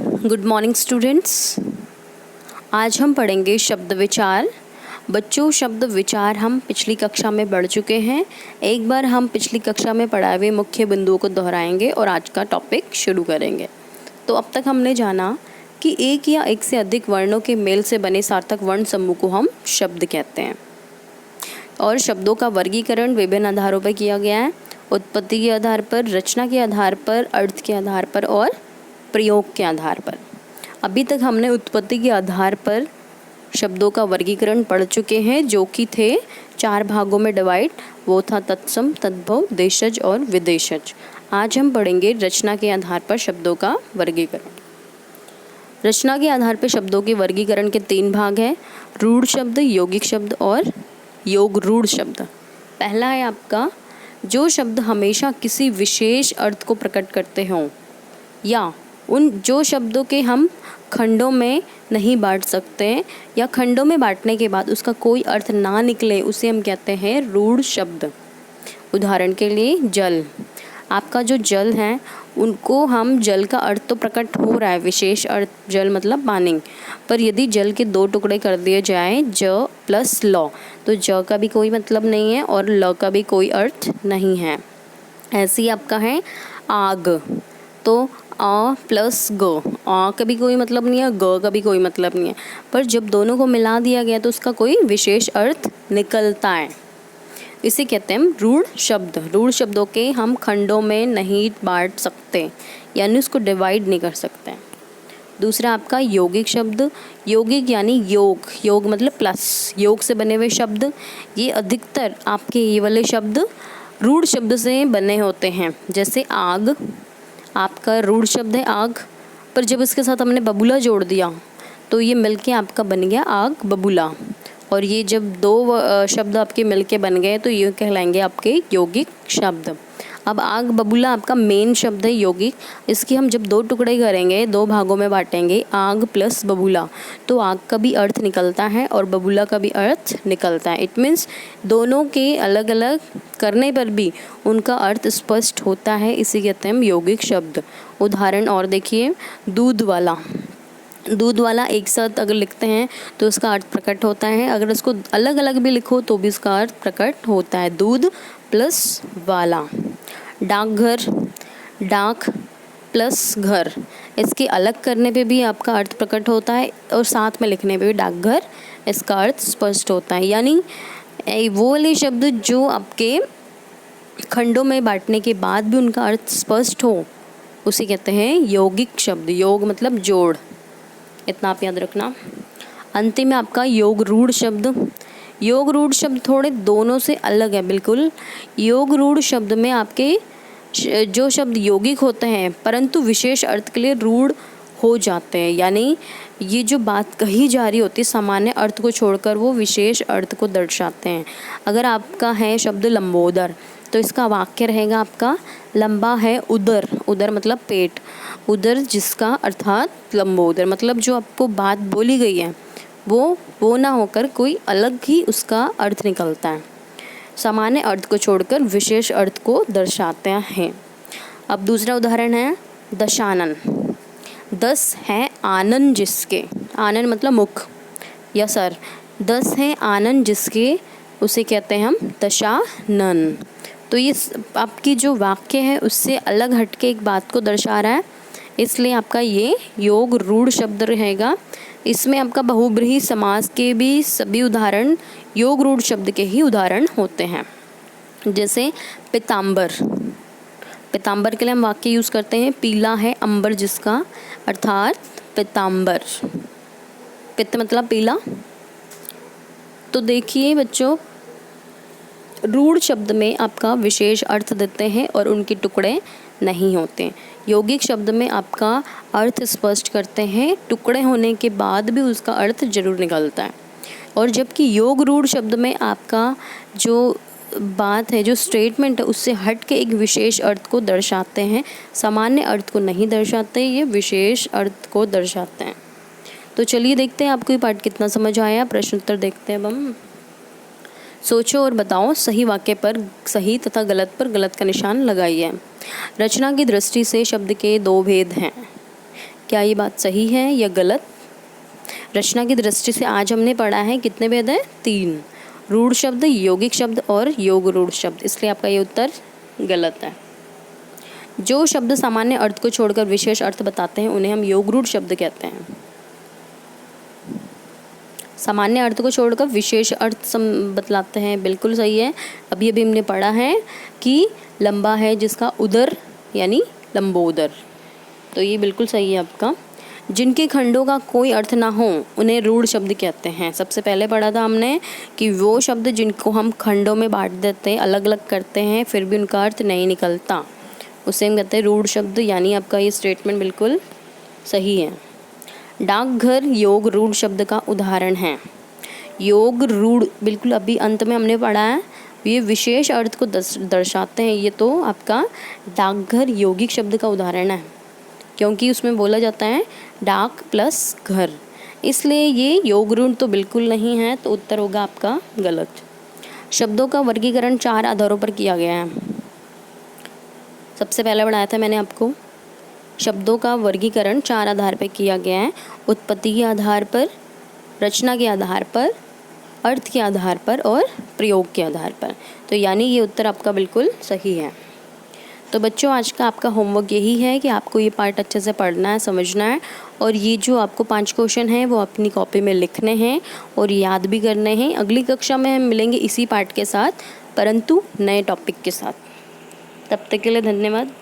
Good morning students. आज हम पढ़ेंगे शब्द विचार। बच्चों, शब्द विचार हम पिछली कक्षा में पढ़ चुके हैं। एक बार हम पिछली कक्षा में पढ़ाए हुए मुख्य बिंदुओं को दोहराएंगे और आज का टॉपिक शुरू करेंगे। तो अब तक हमने जाना कि एक या एक से अधिक वर्णों के मेल से बने सार्थक वर्ण समूह को हम शब्द कहते हैं और शब्दों का वर्गीकरण विभिन्न आधारों पर किया गया है। उत्पत्ति के आधार पर, रचना के आधार पर, अर्थ के आधार पर और प्रयोग के आधार पर। अभी तक हमने उत्पत्ति के आधार पर शब्दों का वर्गीकरण पढ़ चुके हैं, जो कि थे 4 भागों में डिवाइड। वो था तत्सम, तद्भव, देशज और विदेशज। आज हम पढ़ेंगे रचना के आधार पर शब्दों का वर्गीकरण। रचना के आधार पर शब्दों के वर्गीकरण के 3 भाग हैं: रूढ़ शब्द, यौगिक शब्द और योग रूढ़ शब्द। पहला है आपका जो शब्द हमेशा किसी विशेष अर्थ को प्रकट करते हों, या उन जो शब्दों के हम खंडों में नहीं बांट सकते या खंडों में बांटने के बाद उसका कोई अर्थ ना निकले, उसे हम कहते हैं रूढ़ शब्द। उदाहरण के लिए जल। आपका जो जल है उनको हम जल का अर्थ तो प्रकट हो रहा है, विशेष अर्थ जल मतलब पानी, पर यदि जल के 2 टुकड़े कर दिए जाए ज प्लस ल, तो ज का भी कोई मतलब नहीं है और ल का भी कोई अर्थ नहीं है। ऐसे ही आपका है आग, तो आ प्लस ग, आ का भी कोई मतलब नहीं है, ग का भी कोई मतलब नहीं है, पर जब दोनों को मिला दिया गया तो उसका कोई विशेष अर्थ निकलता है। इसे कहते हैं रूढ़ शब्द। रूढ़ शब्दों के हम खंडों में नहीं बांट सकते, यानी उसको डिवाइड नहीं कर सकते। दूसरा आपका यौगिक शब्द। यौगिक यानी योग, योग मतलब प्लस, योग से बने हुए शब्द। ये अधिकतर आपके ये वाले शब्द रूढ़ शब्द से बने होते हैं। जैसे आग, आपका रूढ़ शब्द है आग, पर जब इसके साथ हमने बबूला जोड़ दिया तो ये मिलके आपका बन गया आग बबूला, और ये जब 2 शब्द आपके मिलके बन गए तो ये कहलाएंगे आपके यौगिक शब्द। अब आग बबूला आपका मेन शब्द है यौगिक। इसके हम जब 2 टुकड़े करेंगे, 2 भागों में बांटेंगे, आग प्लस बबूला, तो आग का भी अर्थ निकलता है और बबूला का भी अर्थ निकलता है। इट मीन्स दोनों के अलग अलग करने पर भी उनका अर्थ स्पष्ट होता है, इसे कहते हैं यौगिक शब्द। उदाहरण और देखिए, दूध वाला। दूध वाला एक साथ अगर लिखते हैं तो उसका अर्थ प्रकट होता है, अगर इसको अलग अलग भी लिखो तो भी इसका अर्थ प्रकट होता है, दूध प्लस वाला। डाकघर, डाक प्लस घर, इसके अलग करने पे भी आपका अर्थ प्रकट होता है और साथ में लिखने पे भी डाकघर, इसका अर्थ स्पष्ट होता है। यानी वो वाले शब्द जो आपके खंडों में बांटने के बाद भी उनका अर्थ स्पष्ट हो, उसे कहते हैं यौगिक शब्द। योग मतलब जोड़, इतना आप याद रखना। अंतिम में आपका योग रूढ़ शब्द। योग रूढ़ शब्द थोड़े दोनों से अलग है बिल्कुल। योग रूढ़ शब्द में आपके जो शब्द यौगिक होते हैं परंतु विशेष अर्थ के लिए रूढ़ हो जाते हैं, यानी ये जो बात कही जा रही होती है सामान्य अर्थ को छोड़कर वो विशेष अर्थ को दर्शाते हैं। अगर आपका है शब्द लंबोदर, तो इसका वाक्य रहेगा आपका लंबा है उदर, उदर मतलब पेट, उदर जिसका अर्थात लंबोदर, मतलब जो आपको बात बोली गई है वो ना होकर कोई अलग ही उसका अर्थ निकलता है। सामान्य अर्थ को छोड़कर विशेष अर्थ को दर्शाते हैं। अब दूसरा उदाहरण है दशानन। 10 है आनन जिसके, आनन मतलब मुख या सर, 10 है आनन जिसके, उसे कहते हैं हम दशानन। तो ये आपकी जो वाक्य है उससे अलग हटके एक बात को दर्शा रहा है, इसलिए आपका ये योग रूढ़ शब्द रहेगा। इसमें आपका बहुब्रीहि समास के भी सभी उदाहरण योग रूढ़ शब्द के ही उदाहरण होते हैं। जैसे पीताम्बर, पीताम्बर के लिए हम वाक्य यूज़ करते हैं पीला है अंबर जिसका, अर्थात पीताम्बर, पित्त मतलब पीला। तो देखिए बच्चों, रूढ़ शब्द में आपका विशेष अर्थ देते हैं और उनके टुकड़े नहीं होते। यौगिक शब्द में आपका अर्थ स्पष्ट करते हैं, टुकड़े होने के बाद भी उसका अर्थ जरूर निकलता है। और जबकि योग रूढ़ शब्द में आपका जो बात है, जो स्टेटमेंट है, उससे हट के एक विशेष अर्थ को दर्शाते हैं, सामान्य अर्थ को नहीं दर्शाते, ये विशेष अर्थ को दर्शाते हैं। तो चलिए देखते हैं आपको ये पाठ कितना समझ आया। प्रश्न उत्तर देखते हैं अब हम। सोचो और बताओ, सही वाक्य पर सही तथा गलत पर गलत का निशान लगाइए। रचना की दृष्टि से शब्द के 2 भेद हैं। क्या ये बात सही है या गलत? रचना की दृष्टि से आज हमने पढ़ा है कितने भेद हैं? 3। रूढ़ शब्द, यौगिक शब्द और योग रूढ़ शब्द, इसलिए आपका ये उत्तर गलत है। जो शब्द सामान्य अर्थ को छोड़कर विशेष अर्थ बताते हैं उन्हें हम योग रूढ़ शब्द कहते हैं। सामान्य अर्थ को छोड़कर विशेष अर्थ बतलाते हैं, बिल्कुल सही है। अभी हमने पढ़ा है कि लंबा है जिसका उदर यानी लंबोदर, तो ये बिल्कुल सही है आपका। जिनके खंडों का कोई अर्थ ना हो उन्हें रूढ़ शब्द कहते हैं। सबसे पहले पढ़ा था हमने कि वो शब्द जिनको हम खंडों में बांट देते हैं, अलग अलग करते हैं, फिर भी उनका अर्थ नहीं निकलता, उसे हम कहते हैं रूढ़ शब्द, यानी आपका ये स्टेटमेंट बिल्कुल सही है। डाकघर योग रूढ़ शब्द का उदाहरण है। योग रूढ़ बिल्कुल अभी अंत में हमने पढ़ा है, ये विशेष अर्थ को दर्शाते हैं। ये तो आपका डाकघर यौगिक शब्द का उदाहरण है, क्योंकि उसमें बोला जाता है डाक प्लस घर, इसलिए ये योग रूढ़ तो बिल्कुल नहीं है, तो उत्तर होगा आपका गलत। शब्दों का वर्गीकरण 4 आधारों पर किया गया है। सबसे पहले बढ़ाया था मैंने आपको, शब्दों का वर्गीकरण 4 आधार पर किया गया है। उत्पत्ति के आधार पर, रचना के आधार पर, अर्थ के आधार पर और प्रयोग के आधार पर, तो यानी ये उत्तर आपका बिल्कुल सही है। तो बच्चों, आज का आपका होमवर्क यही है कि आपको ये पार्ट अच्छे से पढ़ना है, समझना है, और ये जो आपको 5 क्वेश्चन हैं वो अपनी कॉपी में लिखने हैं और याद भी करने हैं। अगली कक्षा में हम मिलेंगे इसी पार्ट के साथ, परंतु नए टॉपिक के साथ। तब तक के लिए धन्यवाद।